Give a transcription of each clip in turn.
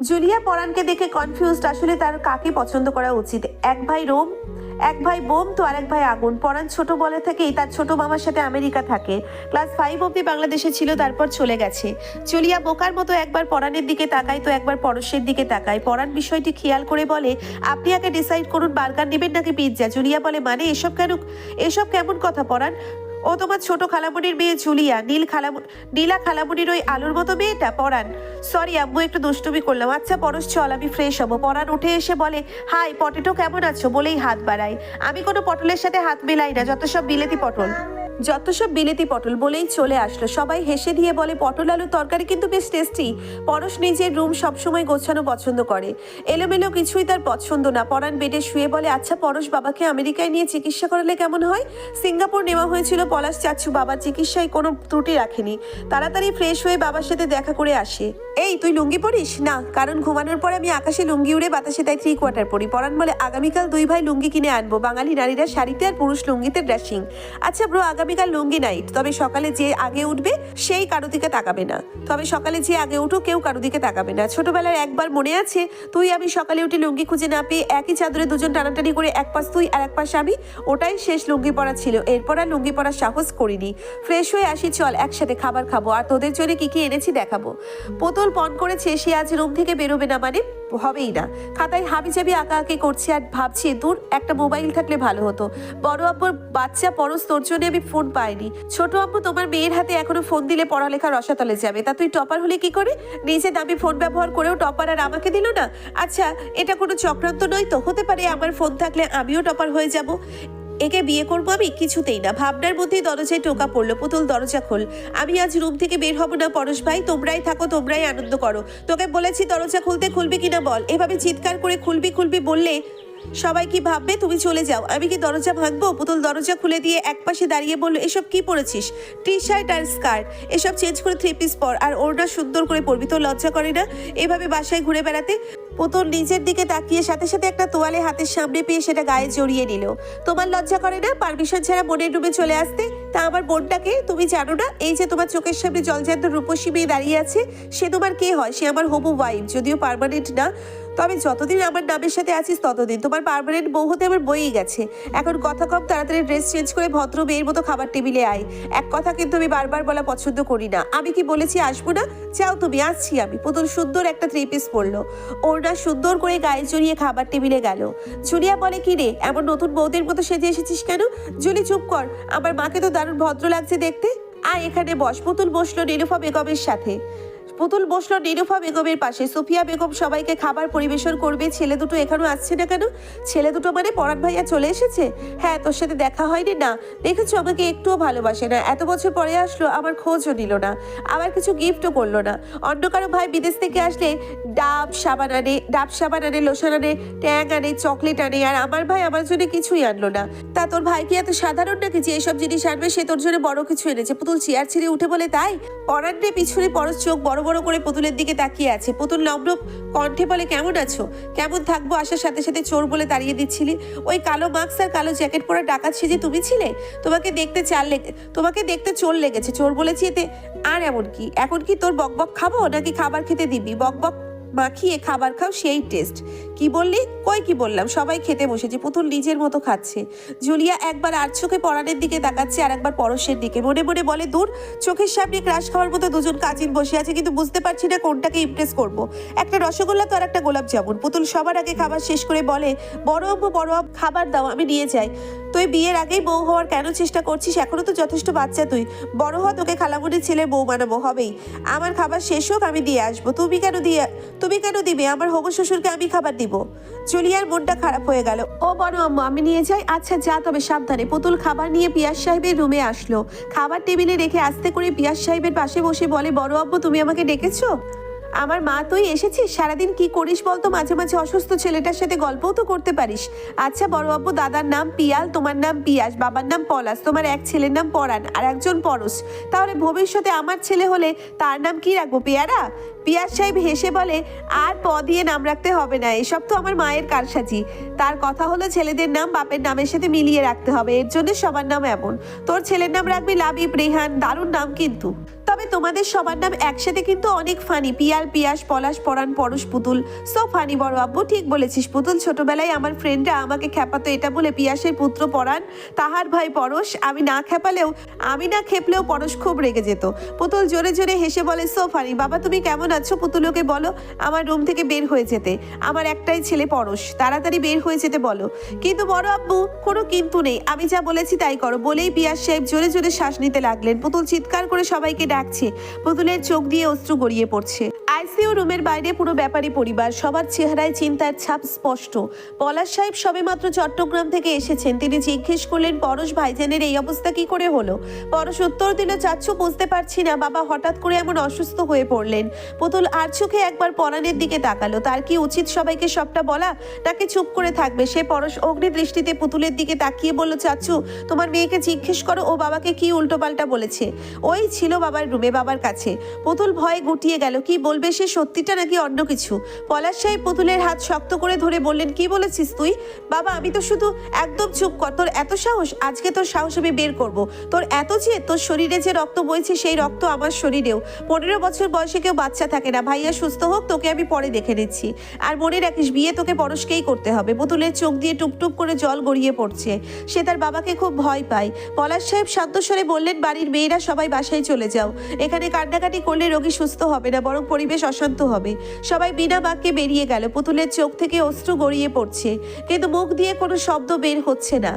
Julia পরাণকে দেখে confused, আসলে তার কাকে পছন্দ করা উচিত। এক ভাই রোম, এক ভাই বোম, তো আর এক ভাই আগুন। পরাণ ছোট বলে থেকেই তার ছোট মামার সাথে আমেরিকা থাকে, ক্লাস 5 অব্দি বাংলাদেশে ছিল, তারপর চলে গেছে। জুলিয়া বোকার মতো একবার পরাণের দিকে তাকায় তো একবার পরশের দিকে তাকায়। পরাণ বিষয়টি খেয়াল করে বলে, আপনি আগে ডিসাইড করুন বার্গার নেবেন নাকি পিৎজা। জুলিয়া বলে, মানে এসব কেমন কথা পরাণ? ও তোমার ছোট খালামণির মেয়ে জুলিয়া, নীলা খালামণির ওই আলুর মতো মেয়েটা। পরাণ, সরি আম্মু, একটু দুষ্টুমি করলাম। আচ্ছা পরশ, চল আমি ফ্রেশ হবো। পরাণ উঠে এসে বলে, হাই পটেটো, কেমন আছো বলেই হাত বাড়ায়। আমি কোনো পটলের সাথে হাত মেলাই না, যত সব বিলেতি পটল বলেই চলে আসলো। সবাই হেসে দিয়ে বলে, পটল আলুর তরকারি কিন্তু বেশ টেস্টি। পরশ নিজের রুম সবসময় গোছানো পছন্দ করে, এলোমেলো কিছুই তার পছন্দ না। পরাণ বেডে শুয়ে বলে, আচ্ছা পরশ, বাবাকে আমেরিকায় নিয়ে চিকিৎসা করালে কেমন হয়? সিঙ্গাপুর নেওয়া হয়েছিল, পলাশ চাচ্ছু বাবার চিকিৎসায় কোনো ত্রুটি রাখেনি। তাড়াতাড়ি ফ্রেশ হয়ে বাবার সাথে দেখা করে আসে। এই তুই লুঙ্গি পরিস না? কারণ ঘুমানোর পর আমি আকাশে লুঙ্গি উড়ে বাতাসে তাই 3/4 পরি। পরাণ বলে, আগামীকাল 2 ভাই লুঙ্গি কিনে আনবো, বাঙালি নারীরা শাড়িতে আর পুরুষ লুঙ্গিতে ড্রেসিং। আচ্ছা ব্রো, আগামীকাল লুঙ্গি নাইট, তবে সকালে যে আগে উঠবে সেই কারো দিকে তাকাবে না। কেউ কারো দিকে তাকাবে না। ছোটবেলার একবার মনে আছে, তুই আমি সকালে উঠে লুঙ্গি খুঁজে না পেয়ে একই চাদরে দুজন টানাটানি করে এক পাশ তুই আর এক পাশ আমি, ওটাই শেষ লুঙ্গি পরা ছিল। এরপর আর লুঙ্গি পরার সাহস করিনি। ফ্রেশ হয়ে আসি, চল একসাথে খাবার খাবো, আর তোদের জন্য কি কি এনেছি দেখাবো। পুতুল পণ করেছে সে আজ রুম থেকে বেরোবে না, মানে হবেই না। খাতায় হাবিজাবি আঁকাআঁকি করছি আর ভাবছি, দূর একটা মোবাইল থাকলে ভালো হতো। বড় আব্বুর বাচ্চা পরশ, তোর জন্য আমি ফোন পাইনি। ছোট আব্বু, তোমার মেয়ের হাতে এখনো ফোন দিলে পড়ালেখা রসাতলে যাবে। তা তুই টপার হলে কি করে? নিজে দামি ফোন ব্যবহার করেও টপার আর আমাকে দিল না। আচ্ছা এটা কোনো চক্রান্ত নয় তো? হতে পারে আমার ফোন থাকলে আমিও টপার হয়ে যাব। একে বিয়ে করবো আমি? কিছুতেই না। ভাবনার মধ্যেই দরজায় টোকা পড়লো। পুতুল, দরজা খোল, আমি আজ রুম থেকে বের হব না। পরশ ভাই, তোমরাই থাকো, তোমরাই আনন্দ করো। তোকে বলেছি দরজা খুলতে, খুলবি কিনা বল। এভাবে চিৎকার করে খুলবি বললে সবাই কি ভাববে? তুমি চলে যাও, আমি কি দরজা ভাঙবো? পুতুল দরজা খুলে দিয়ে একপাশে দাঁড়িয়ে বলল, এসব কি পরেছিস? টি শার্ট আর স্কার্ট, এসব চেঞ্জ করে 3 পিস পর, আর ওড়না সুন্দর করে পরবি। তোর লজ্জা করে না এভাবে বাসায় ঘুরে বেড়াতে? পুতুল নিজের দিকে তাকিয়ে সাথে সাথে একটা তোয়ালে হাতের সামনে পেয়ে সেটা গায়ে জড়িয়ে নিল। তোমার লজ্জা করে না পারমিশন ছাড়া বোনের রুমে চলে আসতে? তা আমার বোনটাকে তুমি জানো না? এই যে তোমার চোখের সামনে জলজান্ত রূপসী মেয়ে দাঁড়িয়ে আছে, সে তোমার কে হয়? সে আমার হবু ওয়াইফ, যদিও পার্মানেন্ট না। তবে যতদিন আমার নামের সাথে আছিস ততদিন তোমার পার্মানেন্ট বউ হতে আমার বইই গেছে। এখন কথা কম, তাড়াতাড়ি ড্রেস চেঞ্জ করে ভদ্র মেয়ের মতো খাবার টেবিলে আয়। এক কথা কিন্তু আমি বারবার বলা পছন্দ করি না। আমি কি বলেছি আসবো না? যাও তুমি, আসছি আমি। পুতুল সুন্দর একটা 3 পিস পরলো, ওড়না সুন্দর করে গায়ে জড়িয়ে খাবার টেবিলে গেল। জুলিয়া বলে, কি রে এমন নতুন বউদের মতো সেজে এসেছিস কেন? জুলি চুপ কর, আমার মাকে তো দারুণ ভদ্র লাগছে দেখতে। আয় এখানে বস। পুতুল বসলো নীলুফা বেগমের সাথে। পুতুল বসলো নীলুফা বেগমের পাশে। সুফিয়া বেগম সবাইকে খাবার পরিবেশন করবে। ছেলে দুটো এখনো আসছে না কেন? ছেলে দুটো মানে পরাণ ভাইয়া চলে এসেছে? হ্যাঁ, তোর সাথে দেখা হয়নি না? দেখেছো আমাকে একটুও ভালোবাসে না, এত বছর পরে আসলো, আমার খোঁজও নিল না, আবার কিছু গিফটও করলো না। অন্য কারো ভাই বিদেশ থেকে আসলে ডাব সাবান আনে, লোশন আনে, ট্যাং আনে, চকলেট আনে, আর আমার ভাই আমার জন্য কিছুই আনলো না। তা তোর ভাই কি এত সাধারণ নাকি যে এইসব জিনিস আনবে? সে তোর জন্য বড় কিছু এনেছে। পুতুল চেয়ার ছেড়ে উঠে বলে, তাই? পরাণে পিছনে পরশ চোখ বড় বড় করে পুতুলের দিকে তাকিয়ে আছে। পুতুল নম্র কণ্ঠে বলে, কেমন আছো? কেমন থাকবো, আসার সাথে সাথে চোর বলে তাড়িয়ে দিচ্ছিলি। ওই কালো মাস্ক আর কালো জ্যাকেট পরা ডাকাত সেজে তুমি ছিলে? তোমাকে দেখতে চোর লেগেছে, চোর বলেছি এতে। আর এখন কি তোর বকবক খাবো নাকি খাবার খেতে দিবি? বকবক মাখিয়ে খাবার খাও, সেই টেস্ট। কি বললি? কই কি বললাম? সবাই খেতে বসেছে, পুতুল নিজের মতো খাচ্ছে। জুলিয়া একবার আর চোখে পরাণের দিকে তাকাচ্ছে আর একবার পরশের দিকে। মনে মনে বলে, দূর, চোখের সামনে ক্রাশ খাওয়ার মতো দুজন কাজিন বসে আছে, কিন্তু বুঝতে পারছি না কোনটাকে ইমপ্রেস করব। একটা রসগোল্লা তো আর একটা গোলাপ জামুন। পুতুল সবার আগে খাবার শেষ করে বলে, বড় আব্বু খাবার দাও, আমি নিয়ে যাই। তুই বিয়ের আগেই বউ হওয়ার কেন চেষ্টা করছিস? এখনো তো যথেষ্ট বাচ্চা, তুই বড় হ, তোকে খালামুনির ছেলে বউ বানাবো। হবেই, আমার খাবার শেষ হোক, আমি দিয়ে আসবো। তুমি কেন দিবে? আমার হবু শ্বশুরকে আমি খাবার দিব। জুলিয়ার মনটা খারাপ হয়ে গেল। ও বড় আম্মু, আমি নিয়ে যাই। আচ্ছা যা, তবে সাবধানে। পুতুল খাবার নিয়ে পিয়াস সাহেবের রুমে আসলো। খাবার টেবিলে রেখে আস্তে করে পিয়াস সাহেবের পাশে বসে বলে, বড় আব্বু তুমি আমাকে ডেকেছো? আমার মা, তুই এসেছিস? সারাদিন কি করিস বলতো? মাঝে মাঝে অসুস্থ ছেলেটার সাথে গল্পও তো করতে পারিস। আচ্ছা বড় আব্বু, দাদার নাম পিয়াল, তোমার নাম পিয়াস, বাবার নাম পলাশ, তোমার এক ছেলের নাম পরাণ আর একজন পরশ। তাহলে ভবিষ্যতে আমার ছেলে হলে তার নাম কি রাখবো? পেয়ারা? পিয়াস সাহেব হেসে বলে, আর প দিয়ে নাম রাখতে হবে না, এসব তো আমার মায়ের কারসাজি। তার কথা হলো ছেলেদের নাম বাপের নামের সাথে মিলিয়ে রাখতে হবে, এর জন্য সবার নাম এমন। তোর ছেলের নাম রাখবি লাবিব, রেহান, দারুণ নাম কিন্তু। তবে তোমাদের সবার নাম একসাথে কিন্তু অনেক ফানি। পিয়াল, পিয়াস, পলাশ, পরাণ, পরশ, পুতুল, সো ফানি। বড় আব্বু ঠিক বলেছিস পুতুল। ছোটবেলায় আমার ফ্রেন্ডরা আমাকে খেপাতো এটা বলে পিয়াসের পুত্র পরাণ, তাহার ভাই পরশ। আমি না খেপলেও পরশ খুব রেগে যেত। পুতুল জোরে জোরে হেসে বলে সো ফানি। বাবা তুমি কেমন আছো? পুতুলকে বলো আমার রুম থেকে বের হয়ে যেতে। আমার একটাই ছেলে পরশ, তাড়াতাড়ি বের হয়ে যেতে বলো। কিন্তু বড় আব্বু কোনো কিন্তু নেই, আমি যা বলেছি তাই করো বলেই পিয়াস সাহেব জোরে জোরে শ্বাস নিতে লাগলেন। পুতুল চিৎকার করে সবাইকে ডাকছে। পুতুলের চোখ দিয়ে অশ্রু গড়িয়ে পড়ছে। আইসিইউ রুমের বাইরে পুরো ব্যাপারী পরিবার, সবার চেহারায় চিন্তার ছাপ স্পষ্ট। পলাশ সাহেব সবেমাত্র চট্টগ্রাম থেকে এসেছেন। তিনি জিজ্ঞেস করলেন পরশ ভাইজানের এই অবস্থা কি করে হলো? পরশ উত্তর দিল চাচ্ছু বুঝতে পারছি না, বাবা হঠাৎ করে এমন অসুস্থ হয়ে পড়লেন। পুতুল আর চোখে একবার পরাণের দিকে তাকালো। তার কি উচিত সবাইকে সবটা বলা নাকি চুপ করে থাকবে সে? পরশ অগ্নি দৃষ্টিতে পুতুলের দিকে তাকিয়ে বলল চাচ্ছু তোমার মেয়েকে জিজ্ঞেস করো ও বাবাকে কি উল্টোপাল্টা বলেছে। ওই ছিল বাবার রুমে, বাবার কাছে। পুতুল ভয়ে গুটিয়ে গেল। কি বলবে সে, সত্যিটা নাকি অন্য কিছু? পলাশ সাহেব পুতুলের হাত শক্ত করে ধরে বললেন কি বলেছিস তুই? বাবা আমি তো শুধু একদম চুপ কর। তোর এত সাহস? আজকে তোর সাহস আমি বের করব। তোর এত যে তোর শরীরে যে রক্ত বইছে সেই রক্ত আমার শরীরেও। 15 বছর বয়সে কেউ বাচ্চা থাকে না। ভাইয়া সুস্থ হোক, তোকে আমি পরে দেখে নিচ্ছি। আর মনে রাখিস বিয়ে তোকে পরশকেই করতে হবে। পুতুলের চোখ দিয়ে টুপটুপ করে জল গড়িয়ে পড়ছে। সে তার বাবাকে খুব ভয় পায়। পলাশ সাহেব শান্ত স্বরে বললেন বাড়ির মেয়েরা সবাই বাসায় চলে যাও। এখানে কান্নাকাটি করলে রোগী সুস্থ হবে না, বরং পরিবেশ অশান্ত হবে। সবাই বিনা বাক্যে বেরিয়ে গেল। পুতুলের চোখ থেকে অশ্রু গড়িয়ে পড়ছে, কিন্তু মুখ দিয়ে কোনো শব্দ বের হচ্ছে না।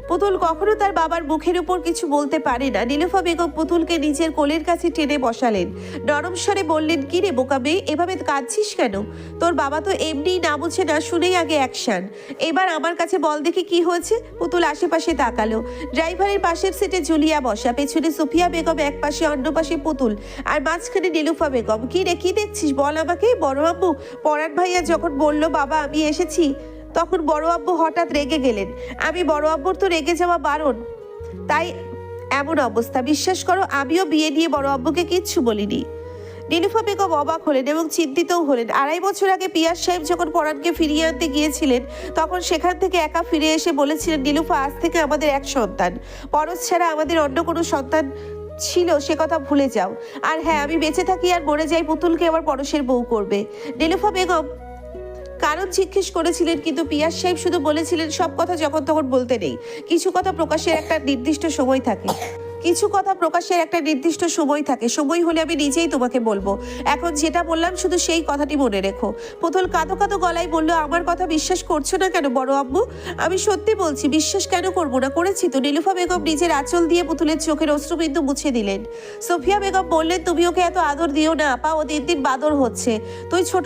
পুতুল কখনো তার বাবার মুখের উপর কিছু বলতে পারে না। নীলুফা বেগম পুতুলকে নিজের কোলের কাছে টেনে বসালেন। নরম স্বরে বললেন কি রে বোকা মেয়ে, এভাবে কাঁদছিস কেন? তোর বাবা তো এমনিই না বুঝে না শুনেই আগে অ্যাকশন। এবার আমার কাছে বল দেখি কি হয়েছে। পুতুল আশেপাশে তাকালো। ড্রাইভারের পাশের সিটে জুলিয়া বসা, পেছনে সুফিয়া বেগম এক পাশে, অন্য পাশে পুতুল, আর মাঝখানে নীলুফা বেগম। কি রে কি দেখছিস বল আমাকে। বড় আব্বু পরাণ ভাইয়া যখন বলল বাবা আমি এসেছি, তখন বড় আব্বু হঠাৎ রেগে গেলেন। আমি বড় আব্বুর তো রেগে যাওয়া বারণ, তাই এমন অবস্থা। বিশ্বাস করো আমিও বিয়ে নিয়ে বড় আব্বুকে কিচ্ছু বলিনি। নীলুফা বেগম অবাক হলেন এবং চিন্তিতও হলেন। 2.5 বছর আগে পিয়াস সাহেব যখন পরাণকে ফিরিয়ে আনতে গিয়েছিলেন, তখন সেখান থেকে একা ফিরে এসে বলেছিলেন নীলুফা আজ থেকে আমাদের এক সন্তান। পরশ ছাড়া আমাদের অন্য কোনো সন্তান ছিল সে কথা ভুলে যাও। আর হ্যাঁ আমি বেঁচে থাকি আর মরে যাই, পুতুলকে আবার পরশের বউ করবে। নীলুফা বেগম কারণ জিজ্ঞেস করেছিলেন, কিন্তু পিয়াস সাহেব শুধু বলেছিলেন সব কথা যখন তখন বলতে নেই। কিছু কথা প্রকাশের একটা নির্দিষ্ট সময় থাকে। সময় হলে আমি নিজেই তোমাকে বলবো। এখন যেটা বললাম শুধু সেই কথাটি মনে রেখো। পুতুল কাঁদো কাঁদো গলায় বলল আমার কথা বিশ্বাস করছো না কেন বড় আব্বু? আমি সত্যি বলছি, বিশ্বাস কেন করবো না, করেছি তো। নীলুফা বেগম নিজের আঁচল দিয়ে পুতুলের চোখের অশ্রুবিন্দু মুছে দিলেন। সোফিয়া বেগম বললেন তুমি ওকে এত আদর দিও না আপা, ও দিন দিন বাদর হচ্ছে। তুই ছোট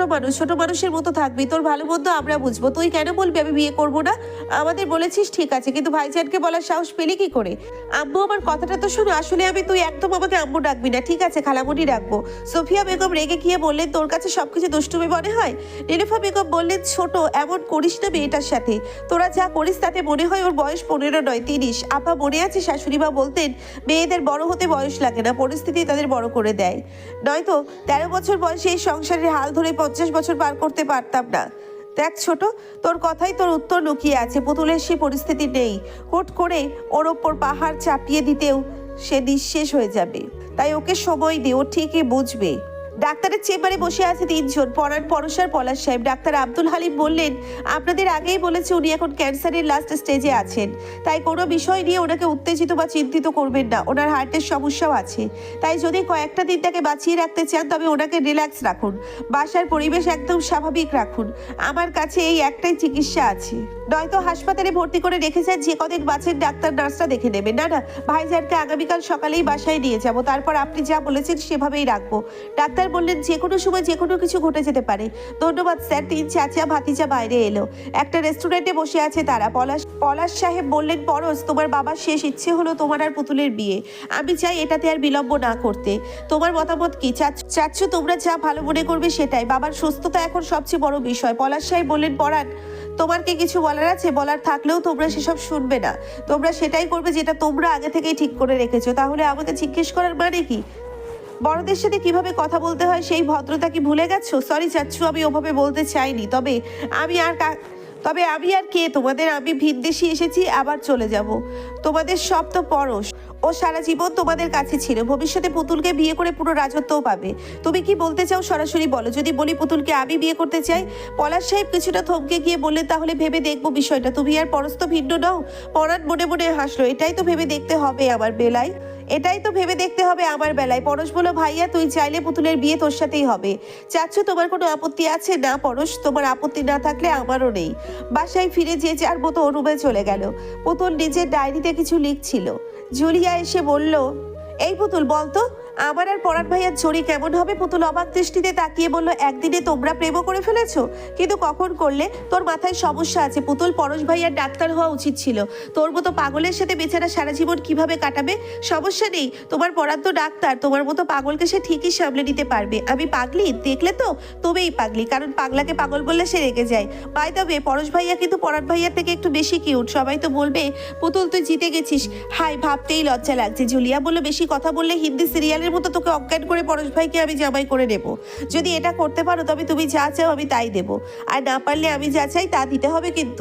মানুষের মতো থাকবি, তোর ভালো মন্দ আমরা বুঝবো। তুই কেন বলবি আমি বিয়ে করবো না? আমাদের বলেছিস ঠিক আছে, কিন্তু ভাইজানকে বলার সাহস পেলি কি করে? আম্মু আমার কথাটা তো শোনো, আসলে তুই একদম আমাকে আম্মু ডাকবি না, ঠিক আছে খালামুনি ডাকবো। সোফিয়া বেগম রেগে গিয়ে বললেন তোর কাছে সবকিছু দুষ্টুমি মনে হয়? নীলুফা বেগম বললেন ছোট এমন করিস না মেয়েটার সাথে, তোরা যা করিস তাতে মনে হয় ওর বয়স 15 নয় 30। আপা মনে আছে শাশুড়ি মা বলতেন মেয়েদের বড় হতে বয়স লাগে না, পরিস্থিতি তাদের বড় করে দেয়। নয়তো 13 বছর বয়সে এই সংসারের হাল ধরে 50 বছর পার করতে পারতাম না। দেখ ছোট, তোর কথাই তোর উত্তর লুকিয়ে আছে। পুতুলের সে পরিস্থিতি নেই। হুট করে ওর ওপর পাহাড় চাপিয়ে দিতেও সে নিঃশেষ হয়ে যাবে। তাই ওকে সময় দে, ও ঠিকই বুঝবে। ডাক্তারের চেম্বারে বসে আছে 3 জন, পরাণ, পরশ আর পলাশ সাহেব। ডাক্তার আব্দুল হালিম বললেন আপনাদের আগেই বলেছে উনি এখন ক্যান্সারের লাস্ট স্টেজে আছেন, তাই কোনো বিষয় নিয়ে ওনাকে উত্তেজিত বা চিন্তিত করবেন না। ওনার হার্টের সমস্যাও আছে, তাই যদি কয়েকটা দিন তাকে বাঁচিয়ে রাখতে চান তবে ওনাকে রিল্যাক্স রাখুন, বাসার পরিবেশ একদম স্বাভাবিক রাখুন। আমার কাছে এই একটাই চিকিৎসা আছে, নয়তো হাসপাতালে ভর্তি করে রেখেছেন, যে কদিন বাঁচেন ডাক্তার নার্সরা দেখে নেবে। না ভাইজানকে আগামীকাল সকালেই বাসায় নিয়ে যাব, তারপর আপনি যা বলেছেন সেভাবেই রাখবো। ডাক্তার বললেন যে কোনো সময় যে কোনো কিছু ঘটে যেতে পারে। ধন্যবাদ স্যার। 3 চাচা ভাতিজা বাইরে এলো, একটা রেস্টুরেন্টে বসে আছে তারা। পলাশ সাহেব বললেন পরশ তোমার বাবার শেষ ইচ্ছে হলো তোমার আর পুতুলের বিয়ে। আমি চাই এটাতে আর বিলম্ব না করতে। তোমার মতামত কি? চাচ্ছু তোমরা যা ভালো মনে করবে সেটাই। বাবার সুস্থতা এখন সবচেয়ে বড় বিষয়। পলাশ সাহেব বললেন পরাণ তোমার কি কিছু বলার আছে? বলার থাকলেও তোমরা সেসব শুনবে না, তোমরা সেটাই করবে যেটা তোমরা আগে থেকেই ঠিক করে রেখেছো। তাহলে আমাকে জিজ্ঞেস করার মানে কি? বড়দের সাথে কিভাবে কথা বলতে হয় সেই ভদ্রতা কি ভুলে গেছো? সরি চাচ্ছু, আমি ওভাবে বলতে চাইনি। তবে আমি আর কে তোমাদের? আমি ভিনদেশি এসেছি, আবার চলে যাব। তোমাদের সব তো পরশ, ও সারা জীবন তোমাদের কাছে ছিল, ভবিষ্যতে পুতুলকে বিয়ে করে পুরো রাজত্বও পাবে। তুমি কি বলতে চাও সরাসরি বলো। যদি বলি পুতুলকে আমি বিয়ে করতে চাই? পলাশ সাহেব কিছুটা থমকে গিয়ে বললেন, তাহলে ভেবে দেখবো বিষয়টা। তুমি আর পরশ তো ভিন্ন নও। পরাণ মনে মনে হাসলো। এটাই তো ভেবে দেখতে হবে আমার বেলায়। পরশ বলল, ভাইয়া তুই চাইলে পুতুলের বিয়ে তোর সাথেই হবে। চাচ্ছ তোমার কোনো আপত্তি আছে? না পরশ, তোমার আপত্তি না থাকলে আমারও নেই। বাসায় ফিরে যে যার মতো রুমে চলে গেল। পুতুল নিজের ডায়েরিতে কিছু লিখছিল। জুলিয়া এসে বলল, এই পুতুল বলতো আমার আর পরাণ ভাইয়ার জড়ি কেমন হবে? পুতুল অবাক দৃষ্টিতে তাকিয়ে বলল, একদিনে তোমরা প্রেমও করে ফেলেছো? কিন্তু কখন করলে? তোর মাথায় সমস্যা আছে পুতুল। পরশ ভাইয়ার ডাক্তার হওয়া উচিত ছিল। তোর মতো পাগলের সাথে বেচারা সারা জীবন কিভাবে কাটাবে? সমস্যা নেই, তোমার পরাণ তো ডাক্তার, তোমার মতো পাগলকে সে ঠিকই সামলে নিতে পারবে। আমি পাগলি? দেখলে তো তুমিই পাগলি, কারণ পাগলাকে পাগল বললে সে রেগে যায়। বাই দ্য ওয়ে, পরশ ভাইয়া কিন্তু পরাণ ভাইয়ার থেকে একটু বেশি কিউট। সবাই তো বলবে পুতুল তুই জিতে গেছিস। হাই, ভাবতেই লজ্জা লাগছে। জুলিয়া বলল, বেশি কথা বললে হিন্দি সিরিয়ালের মতো তোকে অজ্ঞান করে পরশ ভাইকে আমি জামাই করে নেব। যদি এটা করতে পারো তবে তুমি যা চাও আমি তাই দেবো, আর না পারলে আমি যা চাই তা দিতে হবে কিন্তু।